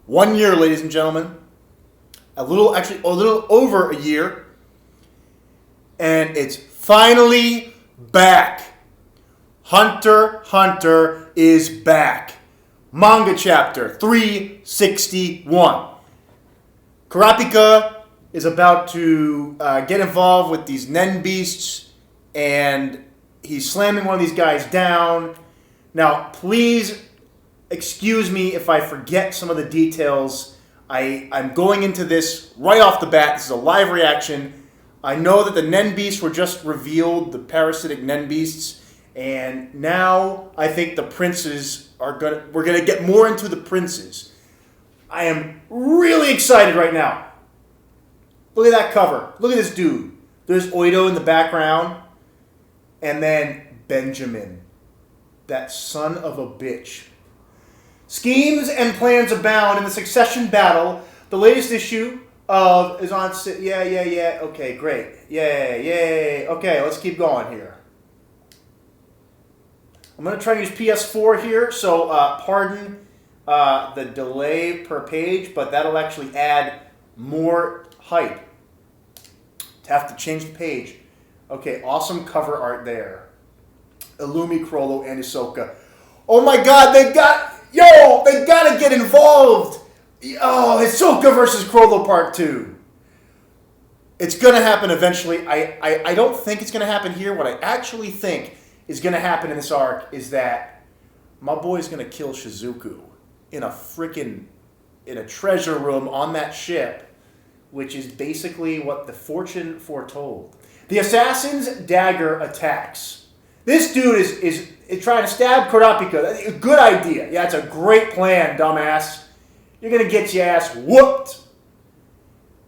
1 year, ladies and gentlemen. A little over a year. And it's finally back. Hunter x Hunter is back. Manga chapter 361. Kurapika is about to get involved with these Nen beasts, and he's slamming one of these guys down. Now, please excuse me if I forget some of the details. I'm going into this right off the bat. This is a live reaction. I know that the Nen beasts were just revealed, the parasitic Nen beasts, and now I think the princes we're gonna get more into the princes. I am really excited right now. Look at that cover. Look at this dude. There's Oido in the background, and then Benjamin, that son of a bitch. Schemes and plans abound in the succession battle. The latest issue is on. Yeah. Okay, great. Yay. Okay, let's keep going here. I'm going to try to use PS4 here, so pardon the delay per page, but that'll actually add more hype. To have to change the page. Okay, awesome cover art there. Illumi, Crollo, and Hisoka. Oh my god, they gotta get involved! Oh, Hisoka versus Crollo Part 2. It's gonna happen eventually. I don't think it's gonna happen here. What I actually think is gonna happen in this arc is that my boy's gonna kill Shizuku in a treasure room on that ship, which is basically what the fortune foretold. The assassin's dagger attacks. This dude is trying to stab Kurapika. A good idea. Yeah, it's a great plan, dumbass. You're going to get your ass whooped.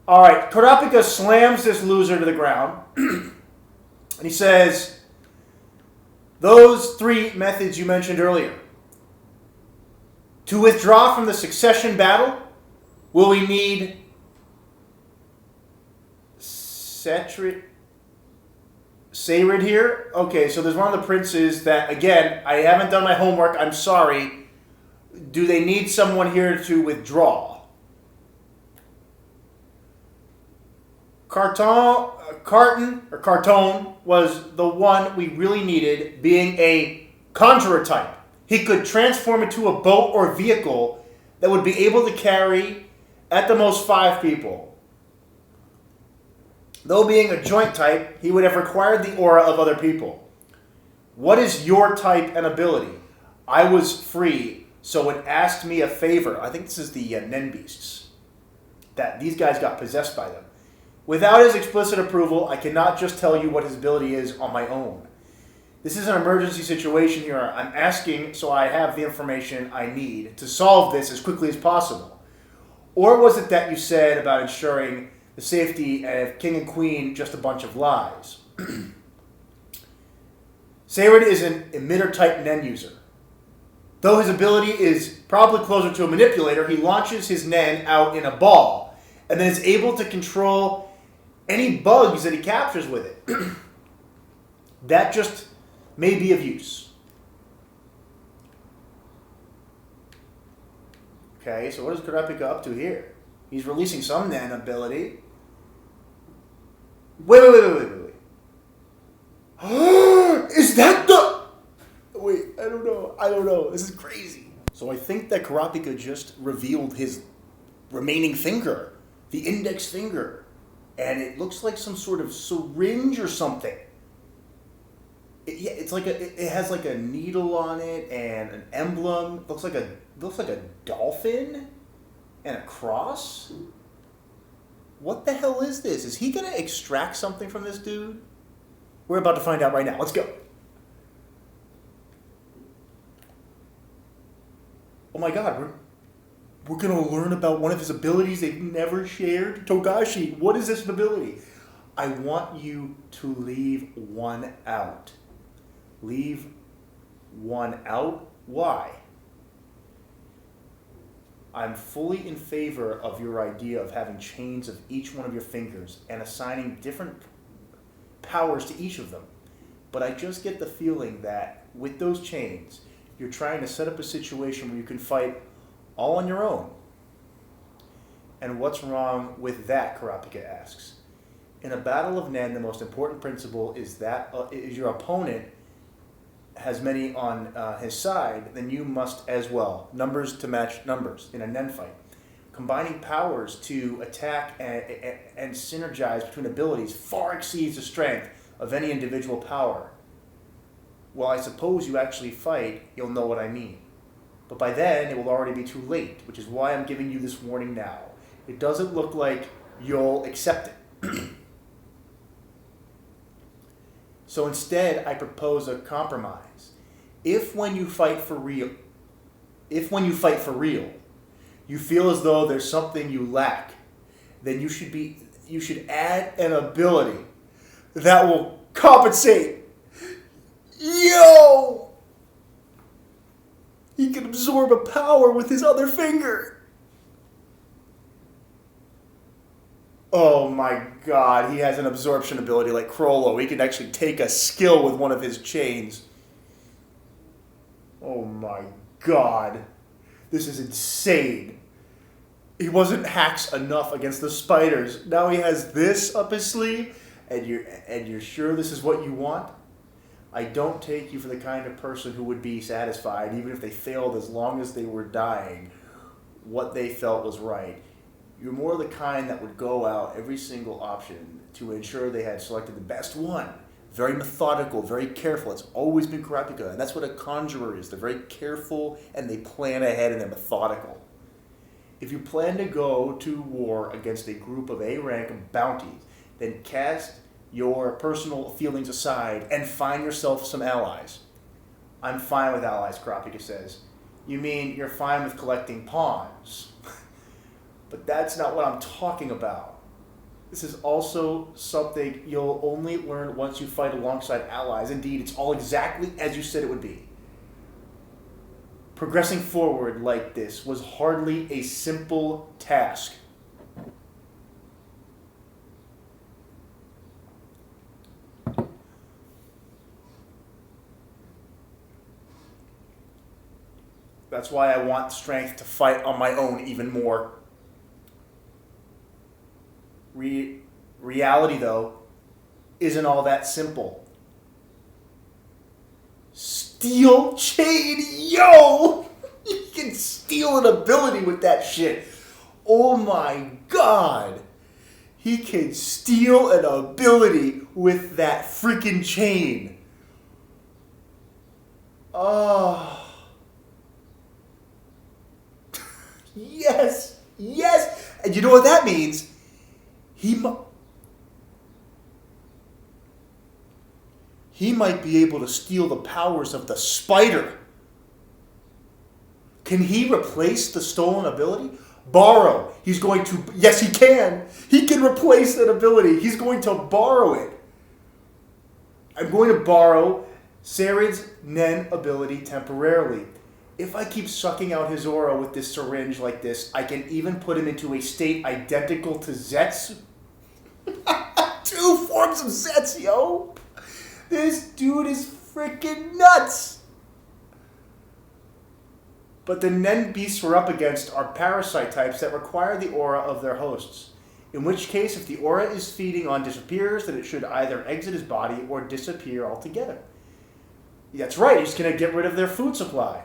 All right, Kurapika slams this loser to the ground. And he says, those 3 methods you mentioned earlier. To withdraw from the succession battle, will we need Sayrid here? Okay, so there's one of the princes that, again, I haven't done my homework. I'm sorry. Do they need someone here to withdraw? Carton was the one we really needed, being a conjurer type. He could transform into a boat or vehicle that would be able to carry, at the most, 5 people. Though being a joint type, he would have required the aura of other people. What is your type and ability? I was free, so it asked me a favor. I think this is the Nen beasts. That these guys got possessed by them. Without his explicit approval, I cannot just tell you what his ability is on my own. This is an emergency situation here. I'm asking so I have the information I need to solve this as quickly as possible. Or was it that you said about ensuring the safety of King and Queen just a bunch of lies? Sayrid is an emitter-type Nen user. Though his ability is probably closer to a manipulator, he launches his Nen out in a ball, and then is able to control any bugs that he captures with it. That just may be of use. Okay, so what is Kurapika up to here? He's releasing some Nen ability. Wait. Is that the... Wait, I don't know. This is crazy. So I think that Kurapika just revealed his remaining finger. The index finger. And it looks like some sort of syringe or something. It's like it has like a needle on it and an emblem. Looks like a dolphin and a cross. What the hell is this? Is he going to extract something from this dude? We're about to find out right now. Let's go. Oh my god, we're going to learn about one of his abilities they've never shared. Togashi, what is this ability? I want you to leave one out. Leave one out? Why? I'm fully in favor of your idea of having chains of each one of your fingers and assigning different powers to each of them. But I just get the feeling that with those chains, you're trying to set up a situation where you can fight all on your own. And what's wrong with that, Kurapika asks. In a battle of Nen, the most important principle is that is your opponent has many on his side, then you must as well. Numbers to match numbers in a Nen fight. Combining powers to attack and synergize between abilities far exceeds the strength of any individual power. Well, I suppose you actually fight, you'll know what I mean. But by then, it will already be too late, which is why I'm giving you this warning now. It doesn't look like you'll accept it. So instead, I propose a compromise. If when you fight for real, you feel as though there's something you lack, then you should add an ability that will compensate. Yo! He can absorb a power with his other finger. Oh my god, he has an absorption ability like Crollo. He can actually take a skill with one of his chains. Oh my god. This is insane. He wasn't hacks enough against the spiders. Now he has this up his sleeve, and you're sure this is what you want? I don't take you for the kind of person who would be satisfied, even if they failed as long as they were dying, what they felt was right. You're more the kind that would go out every single option to ensure they had selected the best one. Very methodical, very careful. It's always been Kurapika, and that's what a conjurer is. They're very careful, and they plan ahead, and they're methodical. If you plan to go to war against a group of A-rank bounties, then cast your personal feelings aside and find yourself some allies. I'm fine with allies, Kurapika says. You mean you're fine with collecting pawns? But that's not what I'm talking about. This is also something you'll only learn once you fight alongside allies. Indeed, it's all exactly as you said it would be. Progressing forward like this was hardly a simple task. That's why I want strength to fight on my own even more. Reality, though, isn't all that simple. Steel chain, yo! You can steal an ability with that shit. Oh my god. He can steal an ability with that freaking chain. Oh. Yes, yes. And you know what that means? He might be able to steal the powers of the spider. Can he replace the stolen ability? Borrow. He's going to... Yes, he can. He can replace that ability. He's going to borrow it. I'm going to borrow Sarid's Nen ability temporarily. If I keep sucking out his aura with this syringe like this, I can even put him into a state identical to Zet's. 2 forms of Zet's, yo! This dude is freaking nuts! But the Nen beasts we're up against are parasite types that require the aura of their hosts. In which case, if the aura is feeding on disappears, then it should either exit his body or disappear altogether. That's right, he's going to get rid of their food supply.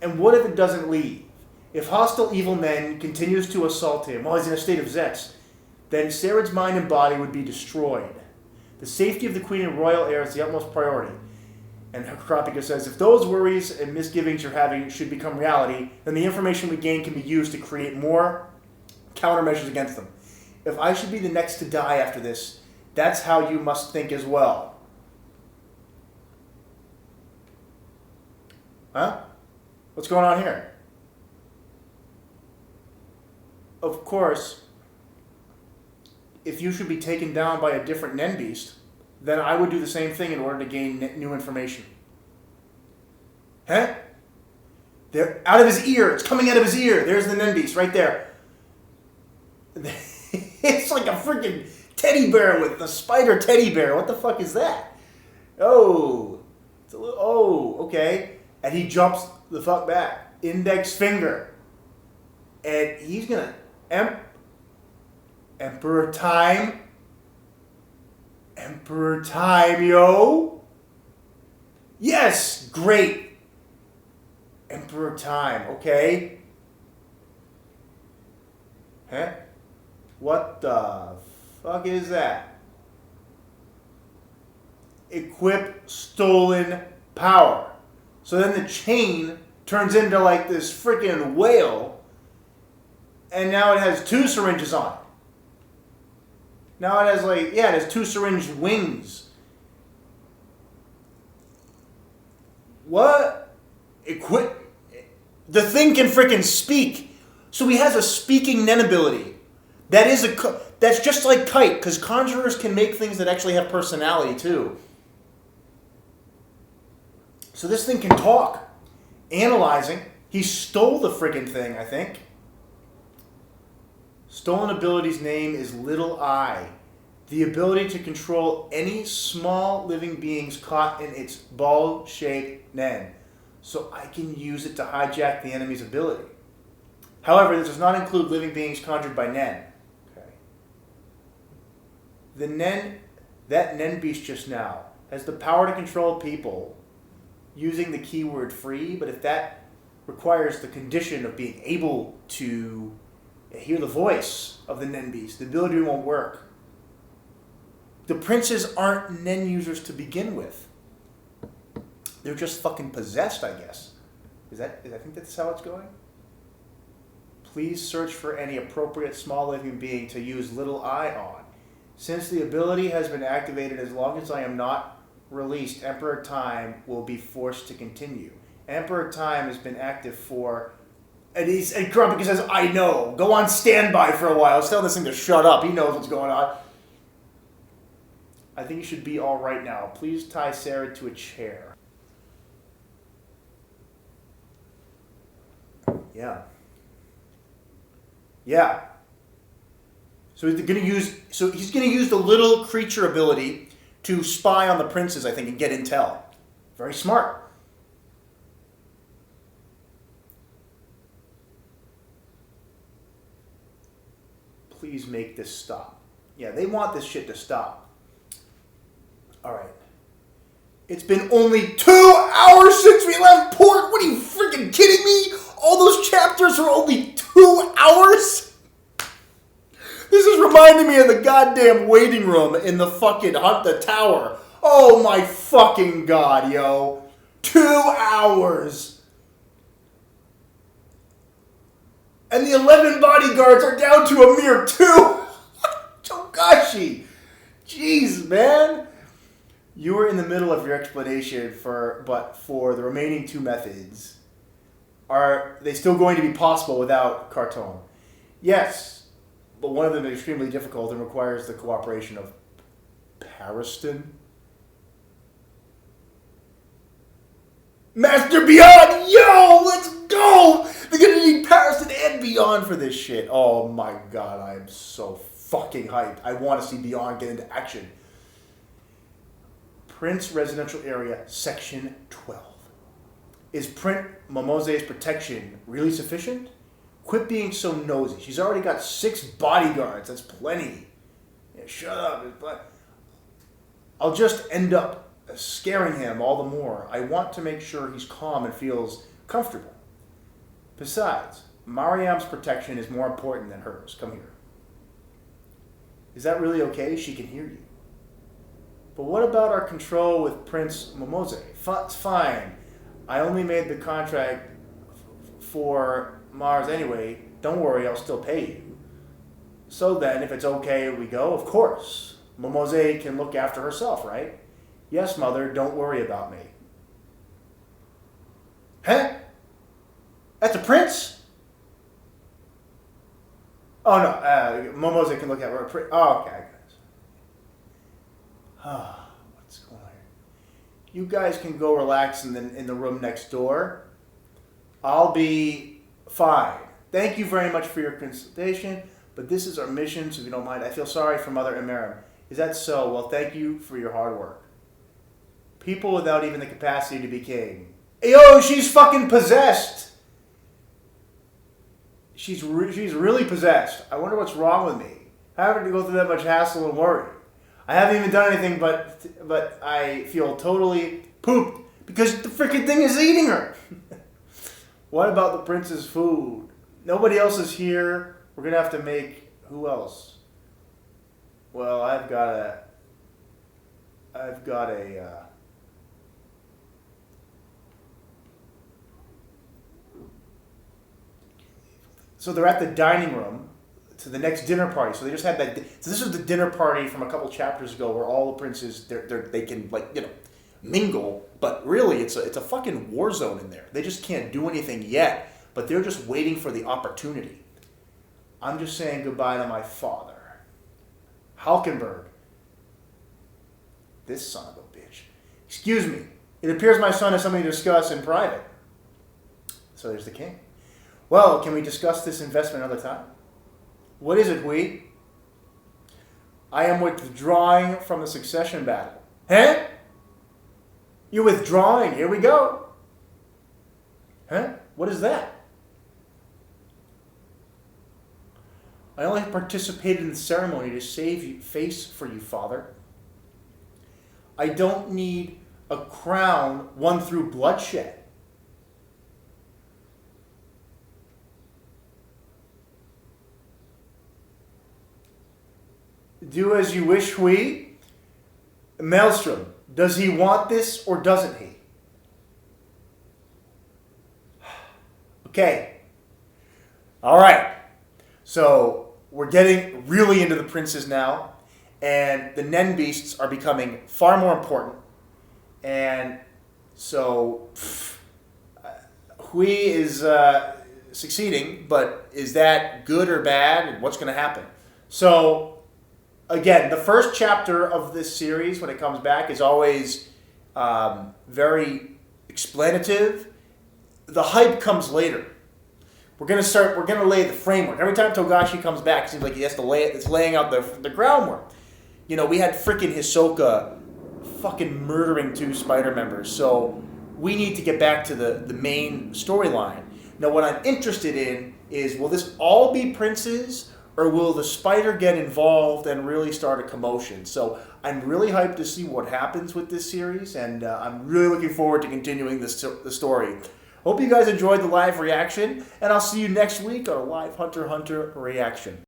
And what if it doesn't leave? If hostile evil Nen continues to assault him while he's in a state of Zetz, then Sarid's mind and body would be destroyed. The safety of the Queen and royal heir is the utmost priority. And Kurapika says, if those worries and misgivings you're having should become reality, then the information we gain can be used to create more countermeasures against them. If I should be the next to die after this, that's how you must think as well. Huh? What's going on here? Of course, if you should be taken down by a different Nen beast, then I would do the same thing in order to gain new information. Huh? They're out of his ear. It's coming out of his ear. There's the Nen beast right there. It's like a freaking teddy bear with the spider teddy bear. What the fuck is that? Oh. It's a little, oh, okay. And he jumps the fuck back. index finger. And he's going to... Emperor time. Emperor time, yo. Yes, great. Emperor time, okay. Huh? What the fuck is that? Equip stolen power. So then the chain turns into like this freaking whale, and now it has 2 syringes on it. Now it has like, yeah, it has 2 syringe wings. What? Equip? The thing can freaking speak. So he has a speaking Nen ability. That's just like Kite, because conjurers can make things that actually have personality too. So this thing can talk. Analyzing. He stole the friggin' thing, I think. Stolen ability's name is Little Eye. The ability to control any small living beings caught in its ball-shaped Nen. So I can use it to hijack the enemy's ability. However, this does not include living beings conjured by Nen. Okay. That Nen beast just now has the power to control people using the keyword free, but if that requires the condition of being able to hear the voice of the Nen beast, the ability won't work. The princes aren't Nen users to begin with. They're just fucking possessed, I guess. I think that's how it's going? Please search for any appropriate small living being to use Little Eye on. Since the ability has been activated, as long as I am not released, Emperor Time will be forced to continue. Emperor Time has been active for... And Kurapika says, I know. Go on standby for a while. Let's tell this thing to shut up. He knows what's going on. I think you should be all right now. Please tie Sarah to a chair. Yeah. Yeah. So he's going to use the little creature ability to spy on the princes, I think, and get intel. Very smart. Please make this stop. Yeah, they want this shit to stop. All right. It's been only 2 hours since we left port. What are you freaking kidding me? All those chapters are only 2 hours? This is reminding me of the goddamn waiting room in the fucking Hunt the Tower. Oh my fucking god, yo. 2 hours. And the 11 bodyguards are down to a mere 2. Togashi. Jeez, man. You were in the middle of your explanation but for the remaining 2 methods. Are they still going to be possible without Carton? Yes, but one of them is extremely difficult and requires the cooperation of Pariston. Master Beyond! Yo, let's go! They're going to need Pariston and Beyond for this shit. Oh my god, I am so fucking hyped. I want to see Beyond get into action. Prince Residential Area, Section 12. Is Prince Momose's protection really sufficient? Quit being so nosy. She's already got 6 bodyguards. That's plenty. Yeah, shut up. I'll just end up scaring him all the more. I want to make sure he's calm and feels comfortable. Besides, Mariam's protection is more important than hers. Come here. Is that really okay? She can hear you. But what about our control with Prince Momose? It's fine. I only made the contract for Mars anyway. Don't worry, I'll still pay you. So then, if it's okay we go, of course. Momose can look after herself, right? Yes, mother, don't worry about me. Huh? That's a prince? Oh, no. Momose can look at her. Oh, okay. What's going on here? You guys can go relax in the room next door. I'll be fine. Thank you very much for your consultation, but this is our mission, so if you don't mind, I feel sorry for Mother Emerim. Is that so? Well, thank you for your hard work. People without even the capacity to be king. Yo, she's fucking possessed! she's really possessed. I wonder what's wrong with me. Having to go through that much hassle and worry. I haven't even done anything, but I feel totally pooped because the freaking thing is eating her. What about the prince's food? Nobody else is here. We're gonna have to make who else? Well, I've got a. So they're at the dining room to the next dinner party. So they just had that. So this is the dinner party from a couple chapters ago, where all the princes they can mingle, but really it's a fucking war zone in there. They just can't do anything yet, but they're just waiting for the opportunity. I'm just saying goodbye to my father, Halkenberg. This son of a bitch. Excuse me. It appears my son has something to discuss in private. So there's the king. Well, can we discuss this investment another time? What is it, we? I am withdrawing from the succession battle. Huh? You're withdrawing. Here we go. Huh? What is that? I only participated in the ceremony to save face for you, father. I don't need a crown won through bloodshed. Do as you wish, we. Maelstrom, does he want this or doesn't he? Okay. All right. So we're getting really into the princes now, and the Nen beasts are becoming far more important. And so Hui is succeeding, but is that good or bad? And what's going to happen? So again, the first chapter of this series, when it comes back, is always very explanative. The hype comes later. We're gonna lay the framework. Every time Togashi comes back, it seems like he has to lay it. It's laying out the groundwork. You know, we had freaking Hisoka fucking murdering 2 spider members. So we need to get back to the main storyline. Now, what I'm interested in is, will this all be princes, or will the spider get involved and really start a commotion? So I'm really hyped to see what happens with this series, and I'm really looking forward to continuing the story. Hope you guys enjoyed the live reaction, and I'll see you next week on a live Hunter x Hunter reaction.